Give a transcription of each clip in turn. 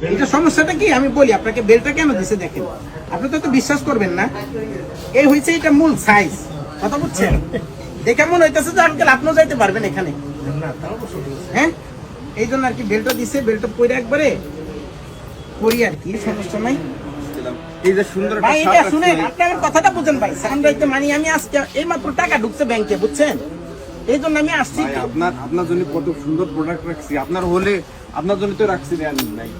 এটা সমস্যাটা কি আমি বলি আপনাকে, বেলটা কেন দিছে দেখেন, আপনি তো বিশ্বাস করবেন না। এই হয়েছে এটা মূল সাইজ, কথা বুঝছেন? দেখে মনে হইতেছে যে আঙ্কেল আপনিও যাইতে পারবেন এখানে, হ্যাঁ এই জন্য আর কি বেলটা দিছে। বেলটা পরে একবারে করি আর কি, সমস্যা নাই। এই যে সুন্দর ভাই এটা শুনেন, আপনি আমার কথাটা বুঝেন ভাই। সানরাইজে মানে আমি আজকে এই মাত্র টাকা ঢুকছে ব্যাংকে, বুঝছেন? এই জন্য আমি আসছি। আপনার জন্য কত সুন্দর প্রোডাক্ট রাখছি, আপনার হলে আপনার জন্য তো রাখছি দেন নাই।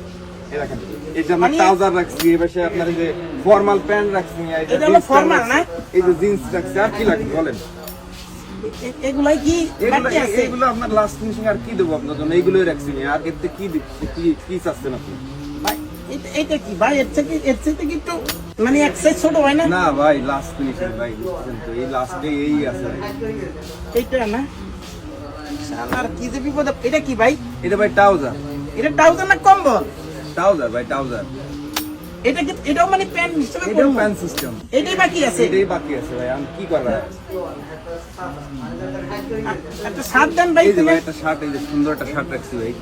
এই দেখেন, এই যে আমরা ট্রাউজার রাখছি, এই পাশে আপনার এই যে ফর্মাল প্যান্ট রাখছি, এটা হলো ফর্মাল না, এই যে জিন্স রাখছি। আর কি লাগবে বলেন? এগুলাই কি বাকি আছে? এগুলো আপনার লাস্ট ফিনিশিং। আর কি দেবো আপনার জন্য? এইগুলোই রাখছি। আর এতে কি কি চাচ্ছেন আপনি? ভাই এটা কি ভাই, এর থেকে কি একটু মানে এক সাইজ ছোট হয় না? না ভাই, লাস্ট ফিনিশিং ভাই, বুঝছেন তো, এই লাস্টে এই আছে এইটা না। শালার কি যে বিপদ। এটা কি ভাই? এটা ভাই ট্রাউজার। এটা ট্রাউজার না কম্বল? ট্রাউজার ভাই, ট্রাউজার। এটা কি, এটাও মানে প্যান্ট হিসেবে এটাও প্যান্ট সিস্টেম। এটাই বাকি আছে? এটাই বাকি আছে ভাই, আমি কি করা? একটা শার্ট দেন ভাই। এই যে ভাই একটা শার্ট, এই যে সুন্দর একটা শার্ট রাখছি ভাই।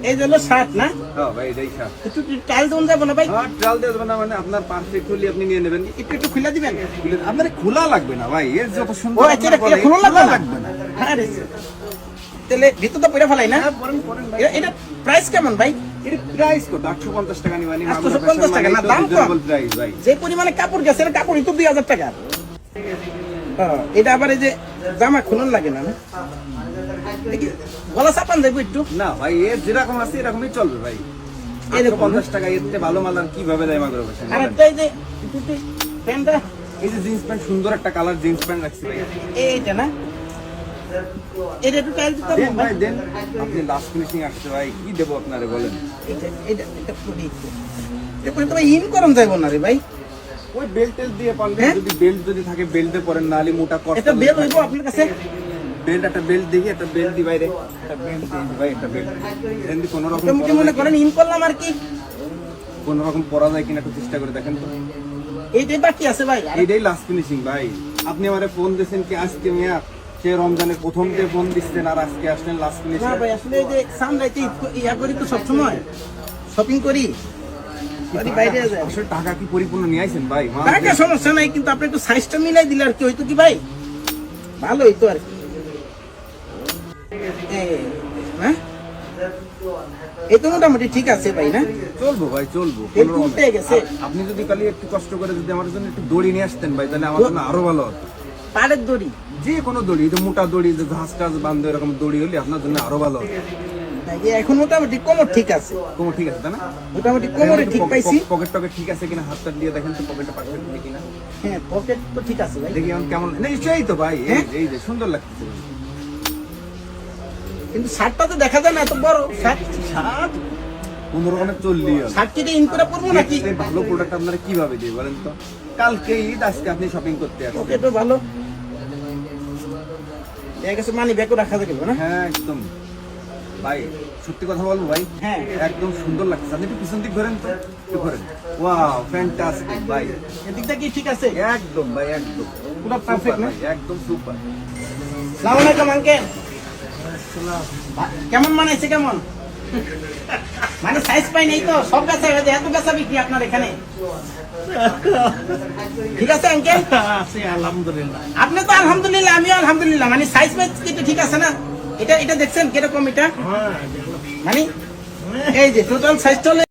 এই যে হলো শার্ট না? হ্যাঁ ভাই, এটাই শার্ট। একটু ট্রায়াল দেন যাবো না ভাই? হ্যাঁ, ট্রায়াল দেব না মানে আপনার পারফেক্ট হলে আপনি নিয়ে নেবেন। একটু খুলে দিবেন? আপনার খোলা লাগবে না ভাই, এর যত সুন্দর। ও আচ্ছা, এটা খোলা লাগবে না? হ্যাঁ রে, তাহলে ভিতর তো পয়রা ফেলাই না? এটা প্রাইস কেমন ভাই? এর প্রাইস কত? 850 টাকা নিবানি। 850 টাকা না, দাম কম প্রাইস ভাই। যে পরিমাণে কাপড় গেছে, কাপড়ই তো 2000 টাকা। এটা আবার এই যে জামা খুলন লাগে না? গলা চাপান যাবো একটু? না ভাই, এর যেরকম আছে এরকমই চলবে ভাই। 850 টাকা এর থেকে ভালো মাল আর কিভাবে দেয় মাগরে বসে? আর একটা এই যে প্যান্টটা, এই যে জিন্স প্যান্ট, সুন্দর একটা কালার জিন্স প্যান্ট রাখছি ভাই। এইটা না? এটা একটু টাইল দিতে দেন ভাই, দেন। আপনি লাস্ট ফিনিশিং আসছে ভাই, কি দেবো আপনারে বলেন? এটা পুরি এটা তো ইন করন যাইব না রে ভাই। ওই বেল্ট টেল দিয়ে পারলে, যদি বেল্ট যদি থাকে বেল্টে পরেন, না হলে মোটা কষ্ট। এটা বেল হইব আপনার কাছে? বেল্ট, একটা বেল্ট দেখি, একটা বেল্ট দি বাইরে, একটা বেল্ট দিই ভাই, একটা বেল্ট দেন। কোন রকম তুমি মনে করেন ইন করলাম আর কি, কোন রকম পরা যায় কিনা একটু চেষ্টা করে দেখেন তো। এইটাই বাকি আছে ভাই। এইটাই লাস্ট ফিনিশিং ভাই। আপনি আমারে ফোন দিয়েছেন কি আজকে মিয়া? সে রমজানের প্রথম ডে ফোন দিচ্ছেন আর আজকে আসলেন লাস্ট ফিনিশিং। না ভাই, আসলে এই যে সানরাইতে ইয়া করি তো সবসময় শপিং করি, বাইরে যায়। আসলে টাকা কি পরিপূর্ণ নিয়ে আইছেন ভাই? টাকা সমস্যা নাই, কিন্তু আপনি একটু সাইজটা মিলাই দিলে আর কি হইতো কি ভাই, ভালো হইতো আর কি। হ্যাঁ, এই তো মোটামুটি ঠিক আছে ভাই না? চলবো ভাই, চলবো। উঠে গেছে। আপনি যদি খালি একটু কষ্ট করে যদি আমার জন্য একটু দড়ি নিয়ে আসতেন ভাই, তাহলে আমার জন্য আরো ভালো হতো। পাড়ের দড়ি? যে কোনো দড়ি, যে মোটা দড়ি, যে ঘাস টাস বান্ধব এরকম দড়ি হলে আপনার জন্য আরো ভালো হতো। এখন মোটামুটি কোমর ঠিক আছে? কোমর ঠিক আছে তাই না? মোটামুটি কোমরে ঠিক পাইছি। পকেট টকেট ঠিক আছে কিনা হাতটা দিয়ে দেখেন তো, পকেটটা পারফেক্ট কিনা। হ্যাঁ, পকেট তো ঠিক আছে ভাই। দেখি কেমন। নিশ্চয়ই তো ভাই, এই যে সুন্দর লাগতেছে। কিন্তু শার্টটা তো দেখা যায় না, এত বড় শার্ট। শার্ট কোন রকমের চললি শার্ট কি ইন করে পরবো নাকি? ভালো প্রোডাক্ট আপনারা কিভাবে দিয়ে বলেন তো? কালকে ঈদ, আজকে আপনি শপিং করতে আসছেন। ওকে, তো ভালো। এই কাছে মানি ব্যাগও রাখা যাবে না? হ্যাঁ একদম ভাই, সত্যি কথা বলবো ভাই, হ্যাঁ একদম সুন্দর লাগছে। আপনি একটু পিছন দিক ধরেন তো, একটু ধরেন। ওয়াও, ফ্যান্টাস্টিক ভাই। এদিকটা কি ঠিক আছে? একদম ভাই, একদম পুরো পারফেক্ট না? একদম সুপার। আসসালামু আলাইকুম আঙ্কেল। কেমন মানাইছে? কেমন মানে সাইজ পাই নাই তো? সব গাছা এত গাছা বিক্রি আপনার এখানে? ঠিক আছে আঙ্কেল? আলহামদুলিল্লাহ। আপনি তো আলহামদুলিল্লাহ, আমিও আলহামদুলিল্লাহ। মানে সাইজ পাইজ কিন্তু ঠিক আছে না? এটা দেখছেন কিরকম? এটা মানে এই যে টোটাল সাইজ চলে